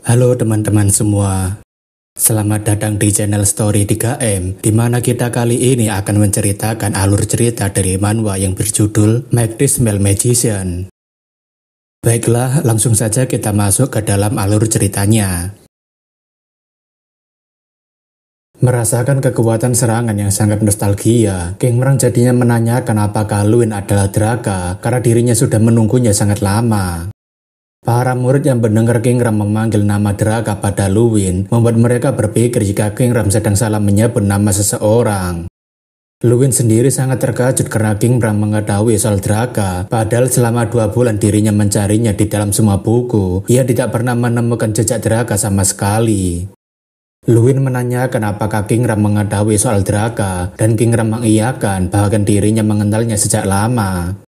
Halo teman-teman semua, selamat datang di channel Story 3M, di mana kita kali ini akan menceritakan alur cerita dari manhwa yang berjudul Make This Male Magician. Baiklah, langsung saja kita masuk ke dalam alur ceritanya. Merasakan kekuatan serangan yang sangat nostalgia, King Rang jadinya menanyakan apakah Luin adalah Draka karena dirinya sudah menunggunya sangat lama. Para murid yang mendengar King Ram memanggil nama Draka pada Luin membuat mereka berpikir jika King Ram sedang salah menyebut nama seseorang. Luin sendiri sangat terkejut karena King Ram mengetahui soal Draka, padahal selama 2 bulan dirinya mencarinya di dalam semua buku. Ia tidak pernah menemukan jejak Draka sama sekali. Luin menanyakan apakah King Ram mengetahui soal Draka, dan King Ram mengiyakan bahkan dirinya mengenalnya sejak lama.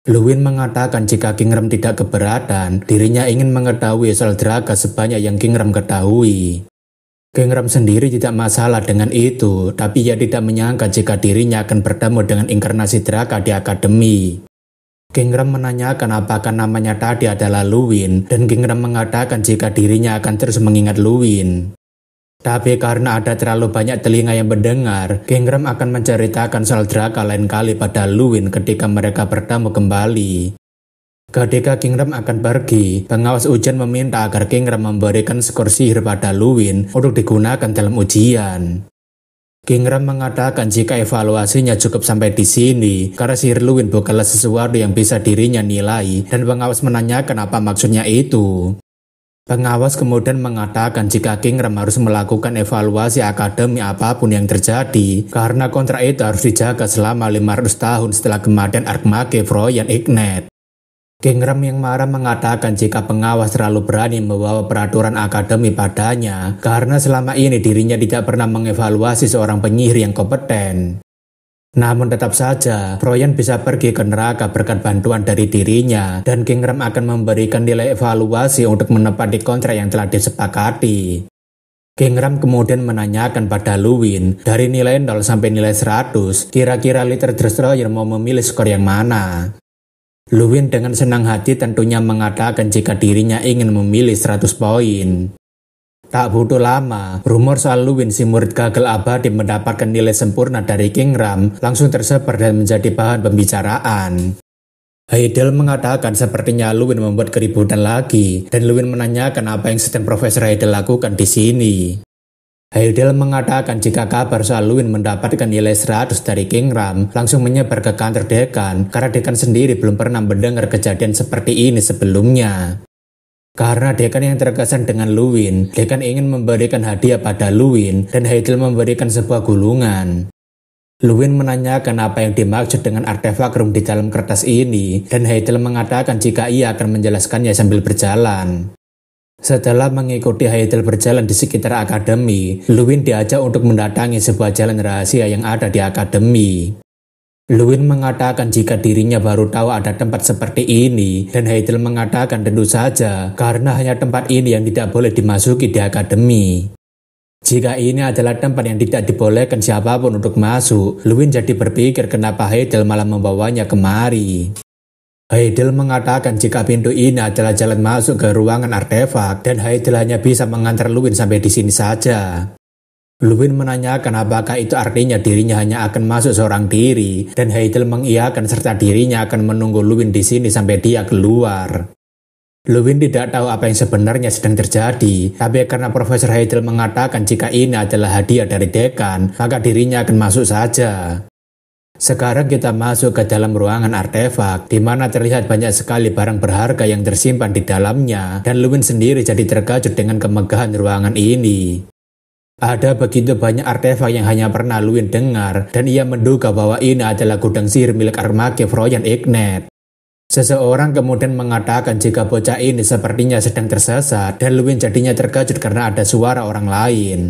Luin mengatakan jika King Ram tidak keberatan, dirinya ingin mengetahui soal Draka sebanyak yang King Ram ketahui. King Ram sendiri tidak masalah dengan itu, tapi ia tidak menyangka jika dirinya akan bertemu dengan inkarnasi Draka di akademi. King Ram menanyakan apakah namanya tadi adalah Luin, dan King Ram mengatakan jika dirinya akan terus mengingat Luin. Tapi karena ada terlalu banyak telinga yang mendengar, King Ram akan menceritakan soal Draka lain kali pada Luin ketika mereka bertemu kembali. Ketika King Ram akan pergi, pengawas ujian meminta agar King Ram memberikan skor sihir pada Luin untuk digunakan dalam ujian. King Ram mengatakan jika evaluasinya cukup sampai di sini, karena sihir Luin bukanlah sesuatu yang bisa dirinya nilai, dan pengawas menanyakan apa maksudnya itu. Pengawas kemudian mengatakan jika King Ram harus melakukan evaluasi akademi apapun yang terjadi, karena kontrak itu harus dijaga selama 500 tahun setelah kematian Archmage Froyan Ignat. King Ram yang marah mengatakan jika pengawas terlalu berani membawa peraturan akademi padanya, karena selama ini dirinya tidak pernah mengevaluasi seorang penyihir yang kompeten. Namun tetap saja, Froyan bisa pergi ke neraka berkat bantuan dari dirinya, dan King Ram akan memberikan nilai evaluasi untuk menepati kontrak yang telah disepakati. King Ram kemudian menanyakan pada Luin, dari nilai 0 sampai nilai 100, kira-kira Little Destroyer mau memilih skor yang mana? Luin dengan senang hati tentunya mengatakan jika dirinya ingin memilih 100 poin. Tak butuh lama, rumor soal Luin si murid gagal abadi mendapatkan nilai sempurna dari King Ram langsung tersebar dan menjadi bahan pembicaraan. Heidel mengatakan sepertinya Luin membuat keributan lagi, dan Luin menanyakan apa yang sedang Profesor Heidel lakukan di sini. Heidel mengatakan jika kabar soal Luin mendapatkan nilai 100 dari King Ram langsung menyebar ke kantor dekan, karena dekan sendiri belum pernah mendengar kejadian seperti ini sebelumnya. Karena dekan yang terkesan dengan Luin, dekan ingin memberikan hadiah pada Luin, dan Heidel memberikan sebuah gulungan. Luin menanyakan apa yang dimaksud dengan artefak room di dalam kertas ini, dan Heidel mengatakan jika ia akan menjelaskannya sambil berjalan. Setelah mengikuti Heidel berjalan di sekitar akademi, Luin diajak untuk mendatangi sebuah jalan rahasia yang ada di akademi. Luin mengatakan jika dirinya baru tahu ada tempat seperti ini, dan Heidel mengatakan tentu saja karena hanya tempat ini yang tidak boleh dimasuki di akademi. Jika ini adalah tempat yang tidak dibolehkan siapapun untuk masuk, Luin jadi berpikir kenapa Heidel malah membawanya kemari. Heidel mengatakan jika pintu ini adalah jalan masuk ke ruangan artefak, dan Heidel hanya bisa mengantar Luin sampai di sini saja. Luin menanyakan apakah itu artinya dirinya hanya akan masuk seorang diri, dan Heidel mengiyakan serta dirinya akan menunggu Luin di sini sampai dia keluar. Luin tidak tahu apa yang sebenarnya sedang terjadi, tapi karena Profesor Heidel mengatakan jika ini adalah hadiah dari dekan, maka dirinya akan masuk saja. Sekarang kita masuk ke dalam ruangan artefak, di mana terlihat banyak sekali barang berharga yang tersimpan di dalamnya, dan Luin sendiri jadi terkejut dengan kemegahan ruangan ini. Ada begitu banyak artefak yang hanya pernah Luin dengar, dan ia menduga bahwa ini adalah gudang sihir milik Archmage Froyan Ignat. Seseorang kemudian mengatakan jika bocah ini sepertinya sedang tersesat, dan Luin jadinya terkejut karena ada suara orang lain.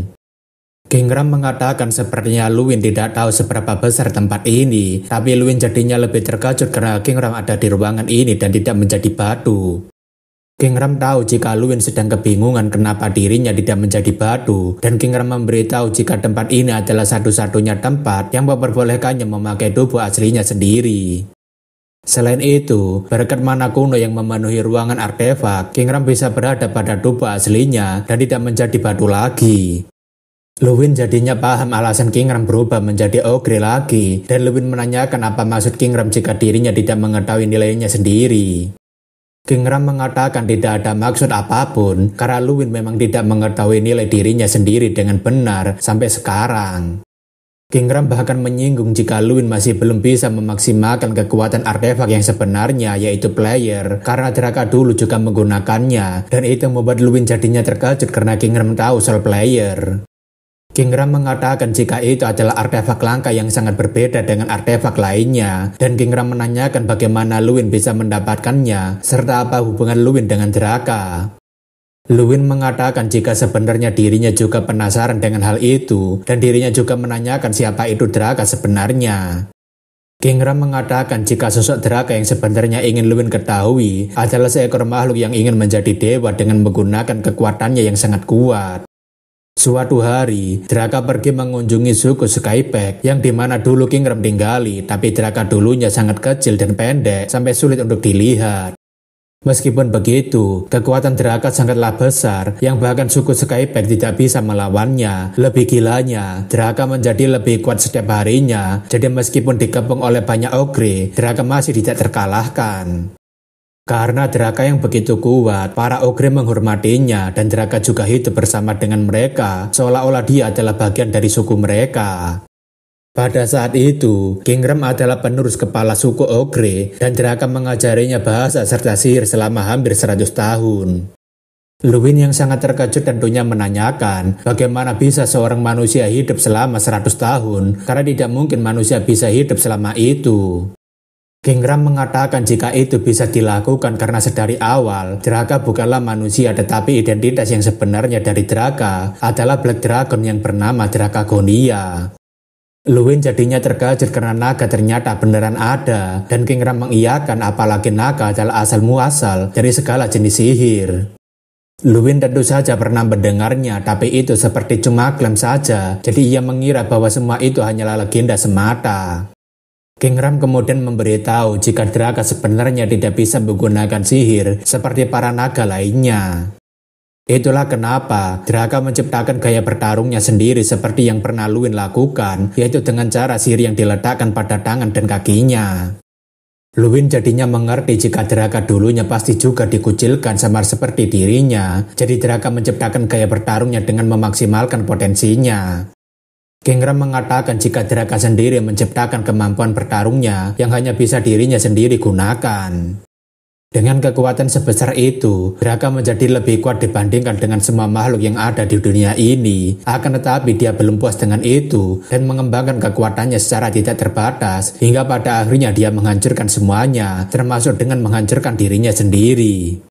King Ram mengatakan sepertinya Luin tidak tahu seberapa besar tempat ini, tapi Luin jadinya lebih terkejut karena King Ram ada di ruangan ini dan tidak menjadi batu. King Ram tahu jika Luin sedang kebingungan kenapa dirinya tidak menjadi batu, dan King Ram memberitahu jika tempat ini adalah satu-satunya tempat yang memperbolehkannya memakai tubuh aslinya sendiri. Selain itu, berkat mana kuno yang memenuhi ruangan artefak, King Ram bisa berada pada tubuh aslinya dan tidak menjadi batu lagi. Luwin jadinya paham alasan King Ram berubah menjadi ogre lagi, dan Luwin menanyakan apa maksud King Ram jika dirinya tidak mengetahui nilainya sendiri. King Ram mengatakan tidak ada maksud apapun, karena Luwin memang tidak mengetahui nilai dirinya sendiri dengan benar sampai sekarang. King Ram bahkan menyinggung jika Luwin masih belum bisa memaksimalkan kekuatan artefak yang sebenarnya, yaitu player, karena Draka dulu juga menggunakannya, dan itu membuat Luwin jadinya terkejut karena King Ram tahu soal player. King Ram mengatakan jika itu adalah artefak langka yang sangat berbeda dengan artefak lainnya, dan King Ram menanyakan bagaimana Luwin bisa mendapatkannya, serta apa hubungan Luwin dengan Draka. Luwin mengatakan jika sebenarnya dirinya juga penasaran dengan hal itu, dan dirinya juga menanyakan siapa itu Draka sebenarnya. King Ram mengatakan jika sosok Draka yang sebenarnya ingin Luwin ketahui adalah seekor makhluk yang ingin menjadi dewa dengan menggunakan kekuatannya yang sangat kuat. Suatu hari, Draka pergi mengunjungi suku Skypack yang dimana dulu King Ram tinggali, tapi Draka dulunya sangat kecil dan pendek sampai sulit untuk dilihat. Meskipun begitu, kekuatan Draka sangatlah besar yang bahkan suku Skypack tidak bisa melawannya. Lebih gilanya, Draka menjadi lebih kuat setiap harinya, jadi meskipun dikepung oleh banyak ogre, Draka masih tidak terkalahkan. Karena Draka yang begitu kuat, para ogre menghormatinya dan Draka juga hidup bersama dengan mereka, seolah-olah dia adalah bagian dari suku mereka. Pada saat itu, King Ram adalah penerus kepala suku ogre dan Draka mengajarinya bahasa serta sihir selama hampir 100 tahun. Luwin yang sangat terkejut tentunya menanyakan bagaimana bisa seorang manusia hidup selama 100 tahun karena tidak mungkin manusia bisa hidup selama itu. King Ram mengatakan jika itu bisa dilakukan karena sedari awal Draka bukanlah manusia tetapi identitas yang sebenarnya dari Draka adalah Black Dragon yang bernama Drakagonia. Luwin jadinya terkejut karena naga ternyata beneran ada, dan King Ram mengiyakan apalagi naga adalah asal muasal dari segala jenis sihir. Luwin tentu saja pernah mendengarnya, tapi itu seperti cuma klaim saja, jadi ia mengira bahwa semua itu hanyalah legenda semata. King Ram kemudian memberitahu jika Draka sebenarnya tidak bisa menggunakan sihir seperti para naga lainnya. Itulah kenapa Draka menciptakan gaya bertarungnya sendiri seperti yang pernah Luwin lakukan, yaitu dengan cara sihir yang diletakkan pada tangan dan kakinya. Luwin jadinya mengerti jika Draka dulunya pasti juga dikucilkan sama seperti dirinya, jadi Draka menciptakan gaya bertarungnya dengan memaksimalkan potensinya. King Ram mengatakan jika Draka sendiri menciptakan kemampuan bertarungnya yang hanya bisa dirinya sendiri gunakan. Dengan kekuatan sebesar itu, Draka menjadi lebih kuat dibandingkan dengan semua makhluk yang ada di dunia ini. Akan tetapi dia belum puas dengan itu dan mengembangkan kekuatannya secara tidak terbatas hingga pada akhirnya dia menghancurkan semuanya, termasuk dengan menghancurkan dirinya sendiri.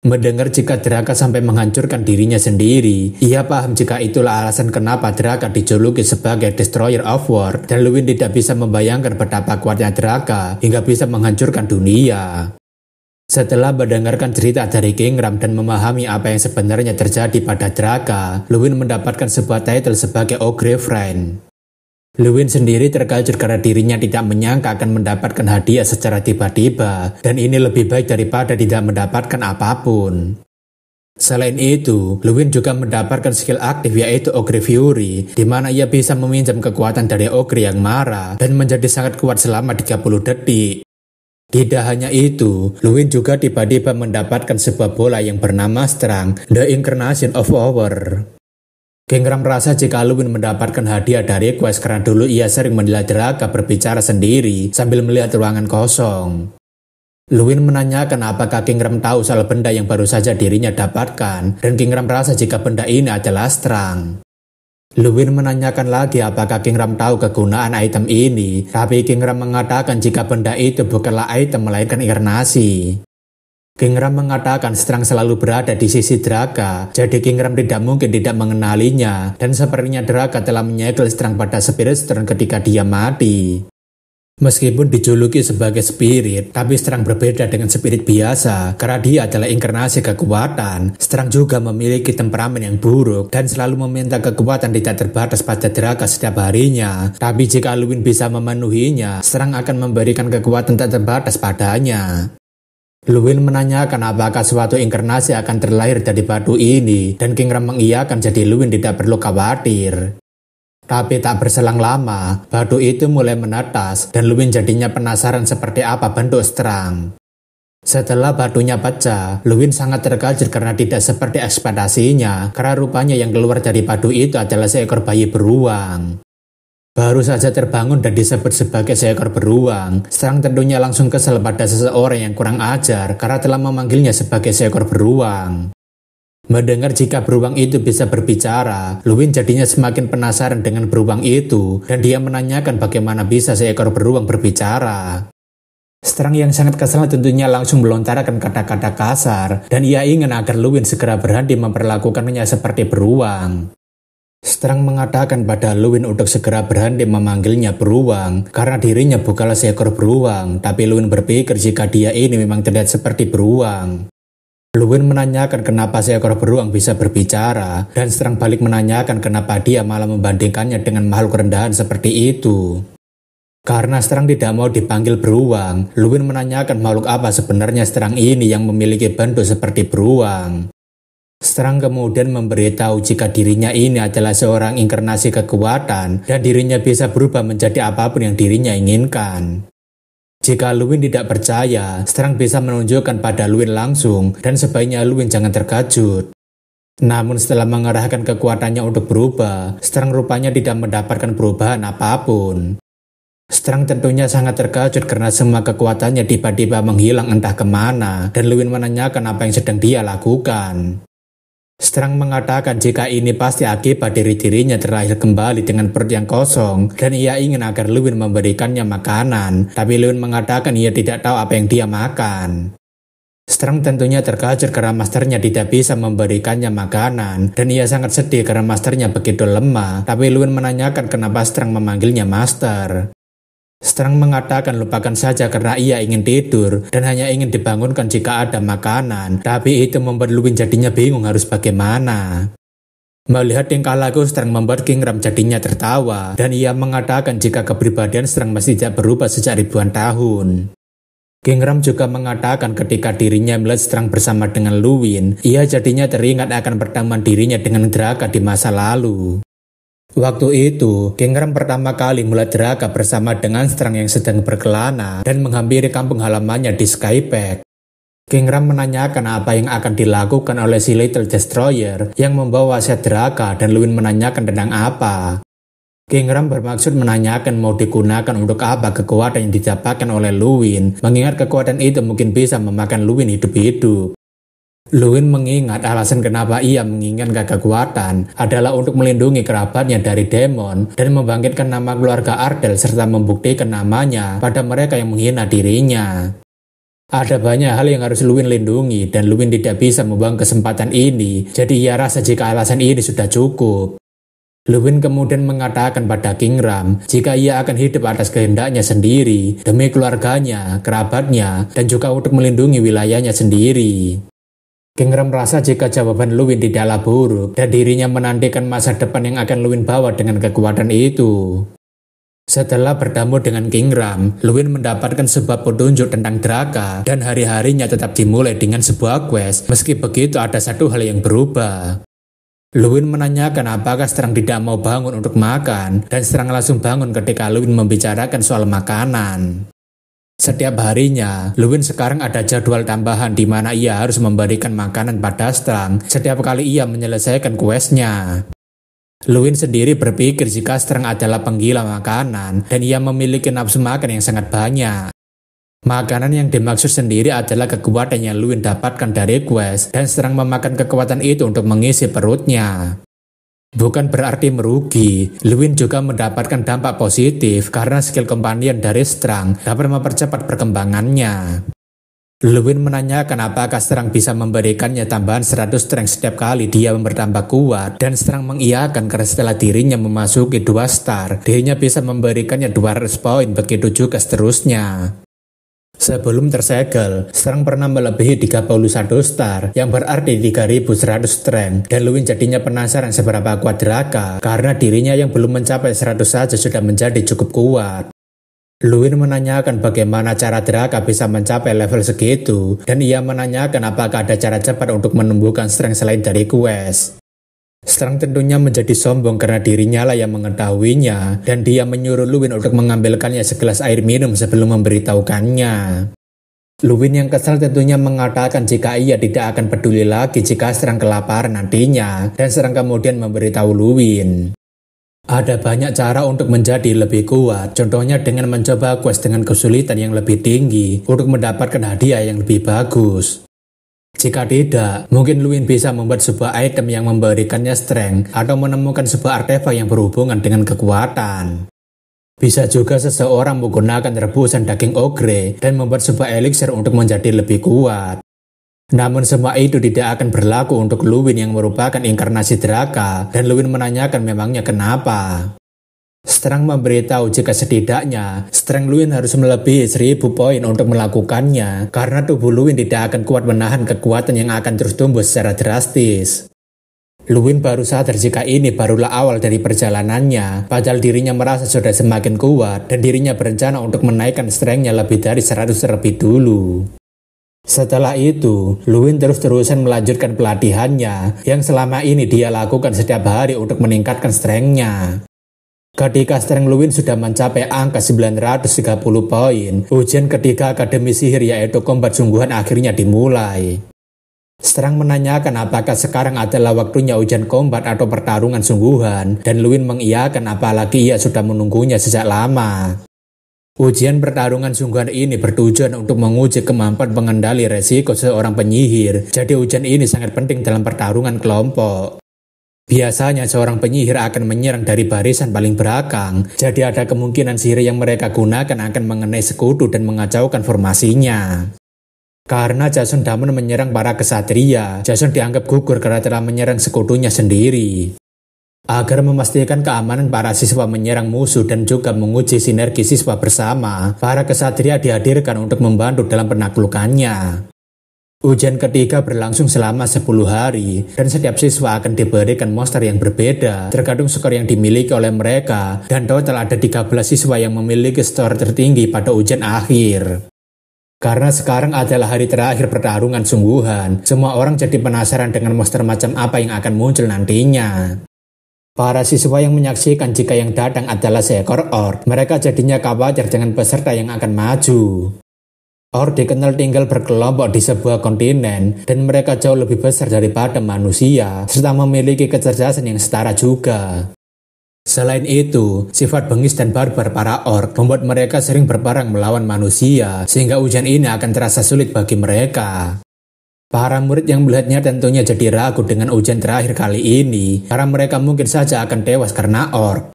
Mendengar jika Draka sampai menghancurkan dirinya sendiri, ia paham jika itulah alasan kenapa Draka dijuluki sebagai Destroyer of War, dan Luwin tidak bisa membayangkan betapa kuatnya Draka hingga bisa menghancurkan dunia. Setelah mendengarkan cerita dari King Ram dan memahami apa yang sebenarnya terjadi pada Draka, Luwin mendapatkan sebuah title sebagai Ogre Friend. Luwin sendiri terkejut karena dirinya tidak menyangka akan mendapatkan hadiah secara tiba-tiba, dan ini lebih baik daripada tidak mendapatkan apapun. Selain itu, Luwin juga mendapatkan skill aktif yaitu Ogre Fury, di mana ia bisa meminjam kekuatan dari ogre yang marah dan menjadi sangat kuat selama 30 detik. Tidak hanya itu, Luwin juga tiba-tiba mendapatkan sebuah bola yang bernama Strang, The Incarnation of Power. King Ram merasa jika Luwin mendapatkan hadiah dari quest karena dulu ia sering melihat Draka berbicara sendiri sambil melihat ruangan kosong. Luwin menanyakan apakah King Ram tahu soal benda yang baru saja dirinya dapatkan, dan King Ram merasa jika benda ini adalah Strang. Luwin menanyakan lagi apakah King Ram tahu kegunaan item ini, tapi King Ram mengatakan jika benda itu bukanlah item melainkan inkarnasi. King Ram mengatakan Strang selalu berada di sisi Draka, jadi King Ram tidak mungkin tidak mengenalinya, dan sepertinya Draka telah menyegel Strang pada Spirit Stone ketika dia mati. Meskipun dijuluki sebagai spirit, tapi Strang berbeda dengan spirit biasa karena dia adalah inkarnasi kekuatan. Strang juga memiliki temperamen yang buruk dan selalu meminta kekuatan tidak terbatas pada Draka setiap harinya. Tapi jika Luwin bisa memenuhinya, Strang akan memberikan kekuatan tak terbatas padanya. Luwin menanyakan apakah suatu inkarnasi akan terlahir dari batu ini, dan King Ram mengiyakan jadi Luwin tidak perlu khawatir. Tapi tak berselang lama, batu itu mulai menetas dan Luwin jadinya penasaran seperti apa bentuk Strang. Setelah batunya pecah, Luwin sangat terkejut karena tidak seperti ekspektasinya, karena rupanya yang keluar dari batu itu adalah seekor bayi beruang. Baru saja terbangun dan disebut sebagai seekor beruang, Strang tentunya langsung kesal pada seseorang yang kurang ajar karena telah memanggilnya sebagai seekor beruang. Mendengar jika beruang itu bisa berbicara, Luwin jadinya semakin penasaran dengan beruang itu dan dia menanyakan bagaimana bisa seekor beruang berbicara. Strang yang sangat kesal tentunya langsung melontarkan kata-kata kasar dan ia ingin agar Luwin segera berhenti memperlakukannya seperti beruang. Strang mengatakan pada Luwin untuk segera berhenti memanggilnya beruang karena dirinya bukanlah seekor beruang, tapi Luwin berpikir jika dia ini memang terlihat seperti beruang. Luwin menanyakan kenapa seekor beruang bisa berbicara, dan Strang balik menanyakan kenapa dia malah membandingkannya dengan makhluk rendahan seperti itu. Karena Strang tidak mau dipanggil beruang, Luwin menanyakan makhluk apa sebenarnya Strang ini yang memiliki bentuk seperti beruang. Strang kemudian memberitahu jika dirinya ini adalah seorang inkarnasi kekuatan dan dirinya bisa berubah menjadi apapun yang dirinya inginkan. Jika Luwin tidak percaya, Strang bisa menunjukkan pada Luwin langsung dan sebaiknya Luwin jangan terkejut. Namun setelah mengerahkan kekuatannya untuk berubah, Strang rupanya tidak mendapatkan perubahan apapun. Strang tentunya sangat terkejut karena semua kekuatannya tiba-tiba menghilang entah kemana dan Luwin menanyakan apa yang sedang dia lakukan. Strang mengatakan jika ini pasti akibat dari dirinya terlahir kembali dengan perut yang kosong dan ia ingin agar Luwin memberikannya makanan, tapi Luwin mengatakan ia tidak tahu apa yang dia makan. Strang tentunya terkejut karena masternya tidak bisa memberikannya makanan dan ia sangat sedih karena masternya begitu lemah, tapi Luwin menanyakan kenapa Strang memanggilnya master. Strang mengatakan lupakan saja karena ia ingin tidur dan hanya ingin dibangunkan jika ada makanan, tapi itu membuat Luwin jadinya bingung harus bagaimana. Melihat tingkah laku Strang membuat King Ram jadinya tertawa dan ia mengatakan jika kepribadian Strang masih tidak berubah sejak ribuan tahun. King Ram juga mengatakan ketika dirinya melihat Strang bersama dengan Luwin, ia jadinya teringat akan pertemuan dirinya dengan Draka di masa lalu. Waktu itu, King Ram pertama kali melihat Draka bersama dengan Strang yang sedang berkelana dan menghampiri kampung halamannya di Skypack. King Ram menanyakan apa yang akan dilakukan oleh si Little Destroyer yang membawa wasiat Draka dan Luwin menanyakan tentang apa. King Ram bermaksud menanyakan mau digunakan untuk apa kekuatan yang didapatkan oleh Luwin, mengingat kekuatan itu mungkin bisa memakan Luwin hidup-hidup. Luwin mengingat alasan kenapa ia menginginkan kekuatan adalah untuk melindungi kerabatnya dari demon dan membangkitkan nama keluarga Ardell serta membuktikan namanya pada mereka yang menghina dirinya. Ada banyak hal yang harus Luwin lindungi dan Luwin tidak bisa membuang kesempatan ini, jadi ia rasa jika alasan ini sudah cukup. Luwin kemudian mengatakan pada King Ram jika ia akan hidup atas kehendaknya sendiri, demi keluarganya, kerabatnya, dan juga untuk melindungi wilayahnya sendiri. King Ram merasa jika jawaban Luwin tidaklah buruk dan dirinya menantikan masa depan yang akan Luwin bawa dengan kekuatan itu. Setelah bertemu dengan King Ram, Luwin mendapatkan sebuah petunjuk tentang Draka dan hari-harinya tetap dimulai dengan sebuah quest. Meski begitu ada satu hal yang berubah. Luwin menanyakan apakah Strang tidak mau bangun untuk makan dan Strang langsung bangun ketika Luwin membicarakan soal makanan. Setiap harinya, Luwin sekarang ada jadwal tambahan di mana ia harus memberikan makanan pada Strang setiap kali ia menyelesaikan questnya. Luwin sendiri berpikir jika Strang adalah penggila makanan dan ia memiliki nafsu makan yang sangat banyak. Makanan yang dimaksud sendiri adalah kekuatan yang Luwin dapatkan dari quest dan Strang memakan kekuatan itu untuk mengisi perutnya. Bukan berarti merugi, Luwin juga mendapatkan dampak positif karena skill companion dari Strang dapat mempercepat perkembangannya. Luwin menanyakan apakah Strang bisa memberikannya tambahan 100 strength setiap kali dia bertambah kuat, dan Strang mengiyakan karena setelah dirinya memasuki 2 star, dirinya bisa memberikannya 200 poin, begitu juga seterusnya. Sebelum tersegel, Strang pernah melebihi 31 star, yang berarti 3100 strength, dan Luwin jadinya penasaran seberapa kuat Draka, karena dirinya yang belum mencapai 100 saja sudah menjadi cukup kuat. Luwin menanyakan bagaimana cara Draka bisa mencapai level segitu, dan ia menanyakan apakah ada cara cepat untuk menumbuhkan strength selain dari quest. Strang tentunya menjadi sombong karena dirinya lah yang mengetahuinya, dan dia menyuruh Luwin untuk mengambilkannya segelas air minum sebelum memberitahukannya. Luwin yang kesal tentunya mengatakan jika ia tidak akan peduli lagi jika Strang kelaparan nantinya, dan Strang kemudian memberitahu Luwin. Ada banyak cara untuk menjadi lebih kuat, contohnya dengan mencoba quest dengan kesulitan yang lebih tinggi untuk mendapatkan hadiah yang lebih bagus. Jika tidak, mungkin Luwin bisa membuat sebuah item yang memberikannya strength atau menemukan sebuah artefak yang berhubungan dengan kekuatan. Bisa juga seseorang menggunakan rebusan daging ogre dan membuat sebuah elixir untuk menjadi lebih kuat. Namun semua itu tidak akan berlaku untuk Luwin yang merupakan inkarnasi Draka, dan Luwin menanyakan memangnya kenapa. Strang memberitahu jika setidaknya strength Luwin harus melebihi 1000 poin untuk melakukannya, karena tubuh Luwin tidak akan kuat menahan kekuatan yang akan terus tumbuh secara drastis. Luwin baru sadar jika ini barulah awal dari perjalanannya, padahal dirinya merasa sudah semakin kuat dan dirinya berencana untuk menaikkan strength-nya lebih dari 100 terlebih dulu. Setelah itu, Luwin terus-terusan melanjutkan pelatihannya yang selama ini dia lakukan setiap hari untuk meningkatkan strength-nya. Ketika strength Luwin sudah mencapai angka 930 poin, ujian ketiga Akademi Sihir yaitu kombat sungguhan akhirnya dimulai. Strang menanyakan apakah sekarang adalah waktunya ujian kombat atau pertarungan sungguhan, dan Luwin mengiyakan apalagi ia sudah menunggunya sejak lama. Ujian pertarungan sungguhan ini bertujuan untuk menguji kemampuan pengendali resiko seorang penyihir, jadi ujian ini sangat penting dalam pertarungan kelompok. Biasanya seorang penyihir akan menyerang dari barisan paling belakang, jadi ada kemungkinan sihir yang mereka gunakan akan mengenai sekutu dan mengacaukan formasinya. Karena Jason Damon menyerang para kesatria, Jason dianggap gugur karena telah menyerang sekutunya sendiri. Agar memastikan keamanan para siswa menyerang musuh dan juga menguji sinergi siswa bersama, para kesatria dihadirkan untuk membantu dalam penaklukannya. Ujian ketiga berlangsung selama 10 hari, dan setiap siswa akan diberikan monster yang berbeda, tergantung skor yang dimiliki oleh mereka, dan total ada 13 siswa yang memiliki skor tertinggi pada ujian akhir. Karena sekarang adalah hari terakhir pertarungan sungguhan, semua orang jadi penasaran dengan monster macam apa yang akan muncul nantinya. Para siswa yang menyaksikan jika yang datang adalah seekor orc, mereka jadinya khawatir dengan peserta yang akan maju. Orc dikenal tinggal berkelompok di sebuah kontinen, dan mereka jauh lebih besar daripada manusia, serta memiliki kecerdasan yang setara juga. Selain itu, sifat bengis dan barbar para orc membuat mereka sering berperang melawan manusia, sehingga ujian ini akan terasa sulit bagi mereka. Para murid yang melihatnya tentunya jadi ragu dengan ujian terakhir kali ini, karena mereka mungkin saja akan tewas karena orc.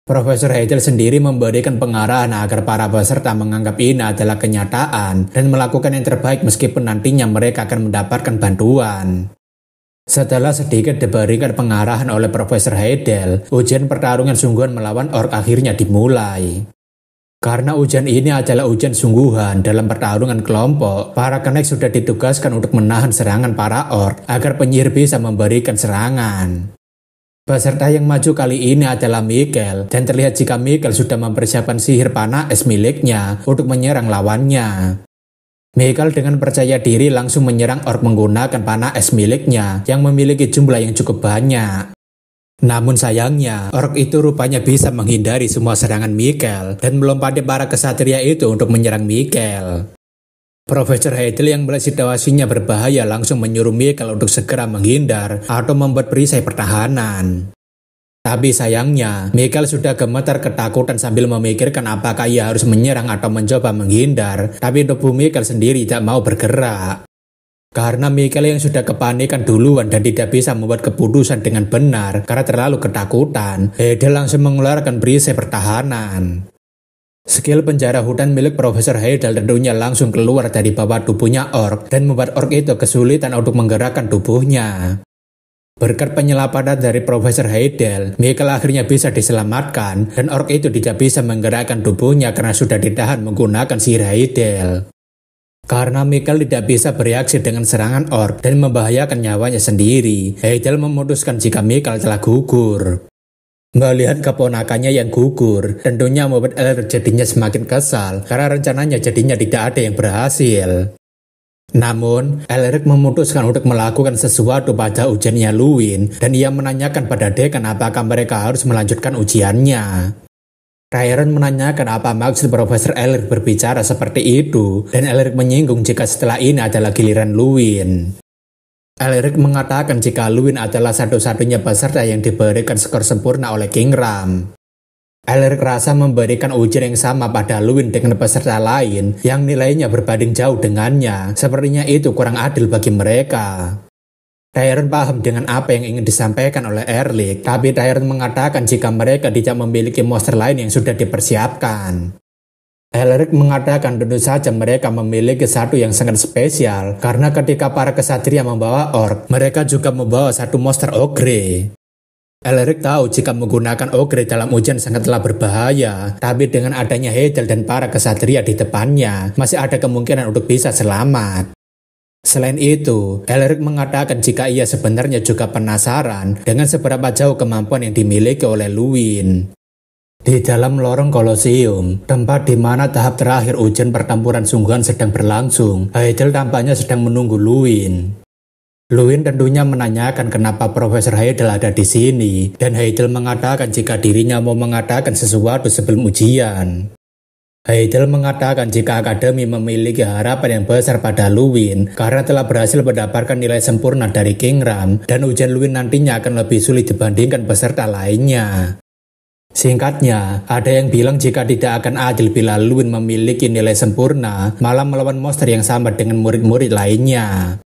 Profesor Heidel sendiri memberikan pengarahan agar para peserta menganggap ini adalah kenyataan dan melakukan yang terbaik meskipun nantinya mereka akan mendapatkan bantuan. Setelah sedikit diberikan pengarahan oleh Profesor Heidel, ujian pertarungan sungguhan melawan orc akhirnya dimulai. Karena ujian ini adalah ujian sungguhan dalam pertarungan kelompok, para kenek sudah ditugaskan untuk menahan serangan para orc agar penyihir bisa memberikan serangan. Peserta yang maju kali ini adalah Mikkel, dan terlihat jika Mikkel sudah mempersiapkan sihir panah es miliknya untuk menyerang lawannya. Mikkel dengan percaya diri langsung menyerang orc menggunakan panah es miliknya yang memiliki jumlah yang cukup banyak. Namun sayangnya, orc itu rupanya bisa menghindari semua serangan Mikkel dan melompati para kesatria itu untuk menyerang Mikkel. Profesor Heidel yang melihat situasinya berbahaya langsung menyuruh Mikkel untuk segera menghindar atau membuat perisai pertahanan. Tapi sayangnya, Mikkel sudah gemetar ketakutan sambil memikirkan apakah ia harus menyerang atau mencoba menghindar, tapi tubuh Mikkel sendiri tidak mau bergerak. Karena Mikkel yang sudah kepanikan duluan dan tidak bisa membuat keputusan dengan benar karena terlalu ketakutan, Heidel langsung mengeluarkan perisai pertahanan. Skill penjara hutan milik Profesor Heidel tentunya langsung keluar dari bawah tubuhnya ork dan membuat ork itu kesulitan untuk menggerakkan tubuhnya. Berkat penyelapatan dari Profesor Heidel, Michael akhirnya bisa diselamatkan dan ork itu tidak bisa menggerakkan tubuhnya karena sudah ditahan menggunakan sihir Heidel. Karena Michael tidak bisa bereaksi dengan serangan ork dan membahayakan nyawanya sendiri, Heidel memutuskan jika Michael telah gugur. Melihat keponakannya yang gugur, tentunya membuat Elric jadinya semakin kesal karena rencananya jadinya tidak ada yang berhasil. Namun, Elric memutuskan untuk melakukan sesuatu pada ujiannya Luwin dan ia menanyakan pada Dekan apakah mereka harus melanjutkan ujiannya. Tyrion menanyakan apa maksud Profesor Elric berbicara seperti itu dan Elric menyinggung jika setelah ini adalah giliran Luwin. Elric mengatakan jika Luwin adalah satu-satunya peserta yang diberikan skor sempurna oleh King Ram. Elric rasa memberikan ujian yang sama pada Luwin dengan peserta lain yang nilainya berbanding jauh dengannya, sepertinya itu kurang adil bagi mereka. Tyrion paham dengan apa yang ingin disampaikan oleh Elric, tapi Tyrion mengatakan jika mereka tidak memiliki monster lain yang sudah dipersiapkan. Elric mengatakan tentu saja mereka memiliki satu yang sangat spesial, karena ketika para kesatria membawa ork, mereka juga membawa satu monster ogre. Elric tahu jika menggunakan ogre dalam ujian sangatlah berbahaya, tapi dengan adanya Heidel dan para kesatria di depannya, masih ada kemungkinan untuk bisa selamat. Selain itu, Elric mengatakan jika ia sebenarnya juga penasaran dengan seberapa jauh kemampuan yang dimiliki oleh Luwin. Di dalam lorong Kolosium, tempat di mana tahap terakhir ujian pertempuran sungguhan sedang berlangsung, Heidel tampaknya sedang menunggu Luwin. Luwin tentunya menanyakan kenapa Profesor Heidel ada di sini, dan Heidel mengatakan jika dirinya mau mengatakan sesuatu sebelum ujian. Heidel mengatakan jika Akademi memiliki harapan yang besar pada Luwin karena telah berhasil mendapatkan nilai sempurna dari King Ram, dan ujian Luwin nantinya akan lebih sulit dibandingkan peserta lainnya. Singkatnya, ada yang bilang jika tidak akan adil bila Luwin memiliki nilai sempurna, malah melawan monster yang sama dengan murid-murid lainnya.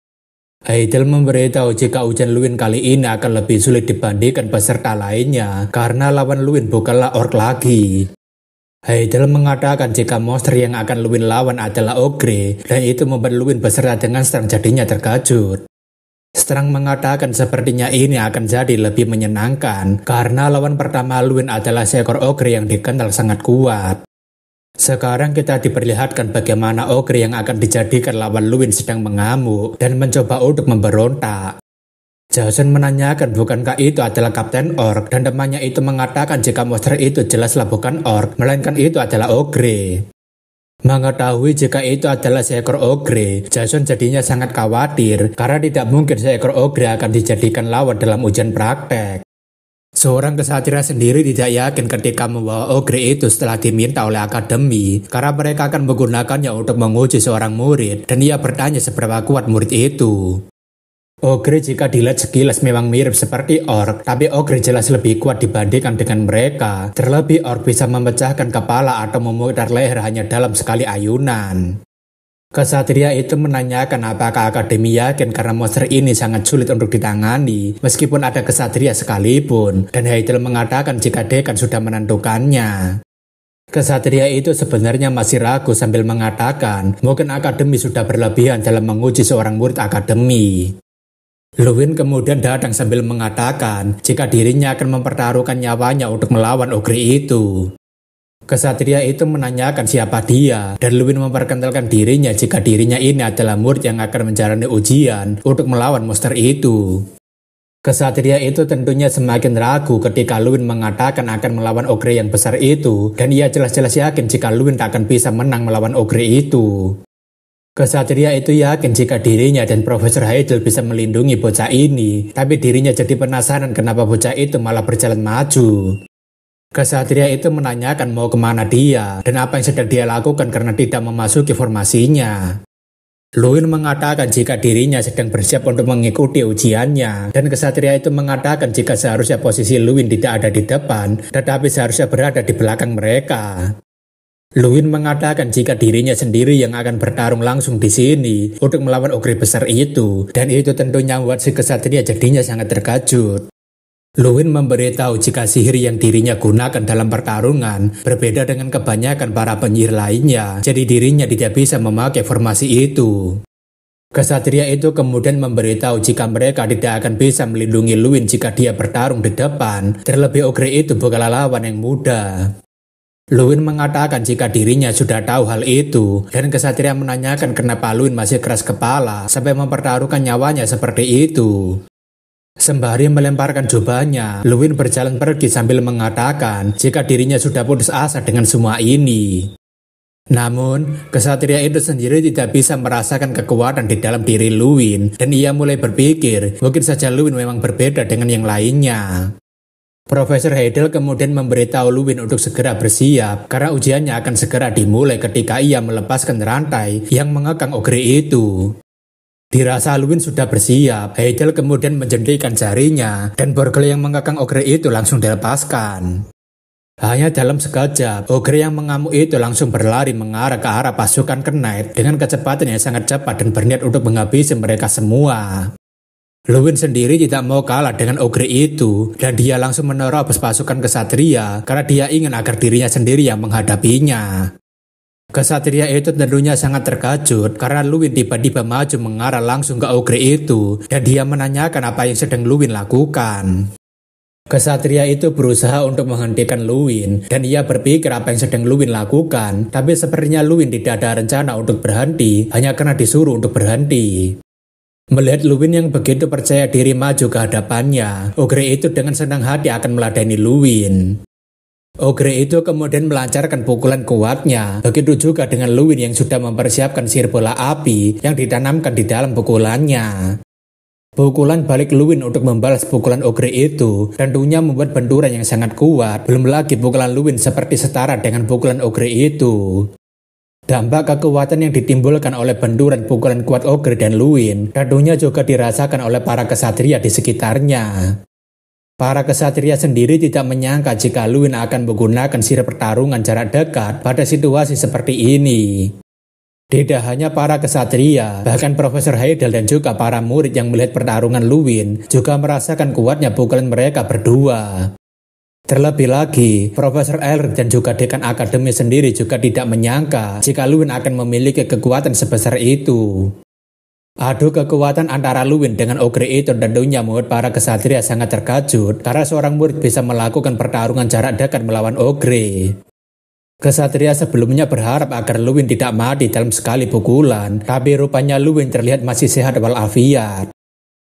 Heidel memberitahu jika ujian Luwin kali ini akan lebih sulit dibandingkan peserta lainnya, karena lawan Luwin bukanlah ork lagi. Heidel mengatakan jika monster yang akan Luwin lawan adalah ogre, dan itu membuat Luwin beserta dengan Strang jadinya terkejut. Strang mengatakan sepertinya ini akan jadi lebih menyenangkan karena lawan pertama Luwin adalah seekor ogre yang dikenal sangat kuat. Sekarang kita diperlihatkan bagaimana ogre yang akan dijadikan lawan Luwin sedang mengamuk dan mencoba untuk memberontak. Jason menanyakan bukankah itu adalah Kapten Orc dan temannya itu mengatakan jika monster itu jelaslah bukan orc melainkan itu adalah ogre. Mengetahui jika itu adalah seekor ogre, Jason jadinya sangat khawatir karena tidak mungkin seekor ogre akan dijadikan lawan dalam ujian praktek. Seorang kesatria sendiri tidak yakin ketika membawa ogre itu setelah diminta oleh Akademi karena mereka akan menggunakannya untuk menguji seorang murid dan ia bertanya seberapa kuat murid itu. Ogre jika dilihat sekilas memang mirip seperti orc, tapi ogre jelas lebih kuat dibandingkan dengan mereka. Terlebih orc bisa memecahkan kepala atau memutar leher hanya dalam sekali ayunan. Kesatria itu menanyakan apakah Akademi yakin karena monster ini sangat sulit untuk ditangani, meskipun ada kesatria sekalipun, dan Heidel mengatakan jika Dekan sudah menentukannya. Kesatria itu sebenarnya masih ragu sambil mengatakan mungkin Akademi sudah berlebihan dalam menguji seorang murid Akademi. Luwin kemudian datang sambil mengatakan jika dirinya akan mempertaruhkan nyawanya untuk melawan ogre itu. Kesatria itu menanyakan siapa dia, dan Luwin memperkenalkan dirinya jika dirinya ini adalah murid yang akan menjalani ujian untuk melawan monster itu. Kesatria itu tentunya semakin ragu ketika Luwin mengatakan akan melawan ogre yang besar itu, dan ia jelas-jelas yakin jika Luwin tak akan bisa menang melawan ogre itu. Kesatria itu yakin jika dirinya dan Profesor Heidel bisa melindungi bocah ini, tapi dirinya jadi penasaran kenapa bocah itu malah berjalan maju. Kesatria itu menanyakan mau kemana dia, dan apa yang sedang dia lakukan karena tidak memasuki formasinya. Luwin mengatakan jika dirinya sedang bersiap untuk mengikuti ujiannya, dan kesatria itu mengatakan jika seharusnya posisi Luwin tidak ada di depan, tetapi seharusnya berada di belakang mereka. Luwin mengatakan jika dirinya sendiri yang akan bertarung langsung di sini untuk melawan ogre besar itu, dan itu tentunya membuat si kesatria jadinya sangat terkejut. Luwin memberitahu jika sihir yang dirinya gunakan dalam pertarungan berbeda dengan kebanyakan para penyihir lainnya, jadi dirinya tidak bisa memakai formasi itu. Kesatria itu kemudian memberitahu jika mereka tidak akan bisa melindungi Luwin jika dia bertarung di depan, terlebih ogre itu bukanlah lawan yang mudah. Luwin mengatakan jika dirinya sudah tahu hal itu, dan kesatria menanyakan kenapa Luwin masih keras kepala sampai mempertaruhkan nyawanya seperti itu. Sembari melemparkan jubahnya, Luwin berjalan pergi sambil mengatakan jika dirinya sudah putus asa dengan semua ini. Namun, kesatria itu sendiri tidak bisa merasakan kekuatan di dalam diri Luwin, dan ia mulai berpikir mungkin saja Luwin memang berbeda dengan yang lainnya. Profesor Heidel kemudian memberitahu Luwin untuk segera bersiap karena ujiannya akan segera dimulai ketika ia melepaskan rantai yang mengekang ogre itu. Dirasa Luwin sudah bersiap, Heidel kemudian menjentikan jarinya dan borgol yang mengekang ogre itu langsung dilepaskan. Hanya dalam sekejap, ogre yang mengamuk itu langsung berlari mengarah ke arah pasukan Knight dengan kecepatan yang sangat cepat dan berniat untuk menghabisi mereka semua. Luwin sendiri tidak mau kalah dengan ogre itu dan dia langsung menerobos pasukan kesatria karena dia ingin agar dirinya sendiri yang menghadapinya. Kesatria itu tentunya sangat terkejut karena Luwin tiba-tiba maju mengarah langsung ke ogre itu dan dia menanyakan apa yang sedang Luwin lakukan. Kesatria itu berusaha untuk menghentikan Luwin dan ia berpikir apa yang sedang Luwin lakukan, tapi sepertinya Luwin tidak ada rencana untuk berhenti hanya karena disuruh untuk berhenti. Melihat Luwin yang begitu percaya diri maju ke hadapannya, ogre itu dengan senang hati akan meladeni Luwin. Ogre itu kemudian melancarkan pukulan kuatnya, begitu juga dengan Luwin yang sudah mempersiapkan sihir bola api yang ditanamkan di dalam pukulannya. Pukulan balik Luwin untuk membalas pukulan ogre itu tentunya membuat benturan yang sangat kuat, belum lagi pukulan Luwin seperti setara dengan pukulan ogre itu. Dampak kekuatan yang ditimbulkan oleh benturan pukulan kuat ogre dan Luwin tentunya juga dirasakan oleh para kesatria di sekitarnya. Para kesatria sendiri tidak menyangka jika Luwin akan menggunakan sihir pertarungan jarak dekat pada situasi seperti ini. Tidak hanya para kesatria, bahkan Profesor Heidel dan juga para murid yang melihat pertarungan Luwin juga merasakan kuatnya pukulan mereka berdua. Terlebih lagi, Profesor Elric dan juga Dekan Akademi sendiri juga tidak menyangka jika Luwin akan memiliki kekuatan sebesar itu. Adu kekuatan antara Luwin dengan ogre itu tentunya membuat para kesatria sangat terkejut karena seorang murid bisa melakukan pertarungan jarak dekat melawan ogre. Kesatria sebelumnya berharap agar Luwin tidak mati dalam sekali pukulan, tapi rupanya Luwin terlihat masih sehat walafiat.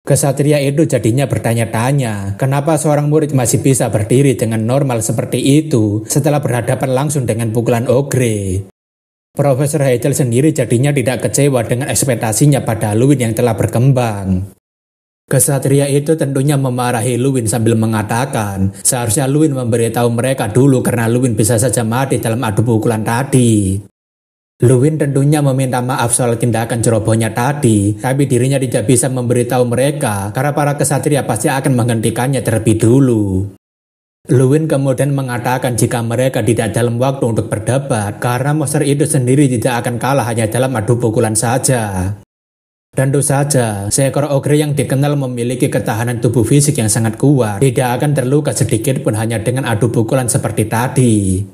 Kesatria itu jadinya bertanya-tanya, kenapa seorang murid masih bisa berdiri dengan normal seperti itu setelah berhadapan langsung dengan pukulan ogre. Profesor Heidel sendiri jadinya tidak kecewa dengan ekspektasinya pada Luwin yang telah berkembang. Kesatria itu tentunya memarahi Luwin sambil mengatakan, seharusnya Luwin memberitahu mereka dulu karena Luwin bisa saja mati dalam adu pukulan tadi. Luwin tentunya meminta maaf soal tindakan cerobohnya tadi, tapi dirinya tidak bisa memberitahu mereka karena para kesatria pasti akan menghentikannya terlebih dulu. Luwin kemudian mengatakan jika mereka tidak dalam waktu untuk berdebat karena monster itu sendiri tidak akan kalah hanya dalam adu pukulan saja. Tentu saja, seekor ogre yang dikenal memiliki ketahanan tubuh fisik yang sangat kuat tidak akan terluka sedikit pun hanya dengan adu pukulan seperti tadi.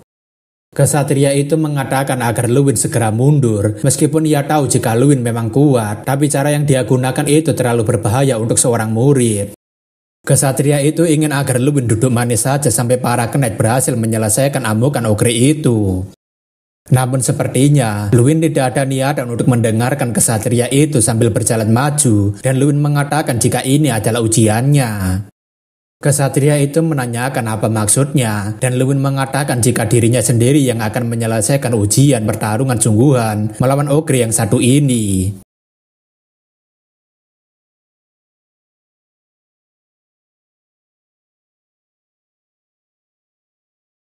Kesatria itu mengatakan agar Luwin segera mundur meskipun ia tahu jika Luwin memang kuat, tapi cara yang dia gunakan itu terlalu berbahaya untuk seorang murid. Kesatria itu ingin agar Luwin duduk manis saja sampai para Knight berhasil menyelesaikan amukan ogre itu. Namun sepertinya Luwin tidak ada niatan untuk mendengarkan kesatria itu sambil berjalan maju dan Luwin mengatakan jika ini adalah ujiannya. Kesatria itu menanyakan apa maksudnya dan Luwin mengatakan jika dirinya sendiri yang akan menyelesaikan ujian pertarungan sungguhan melawan ogre yang satu ini.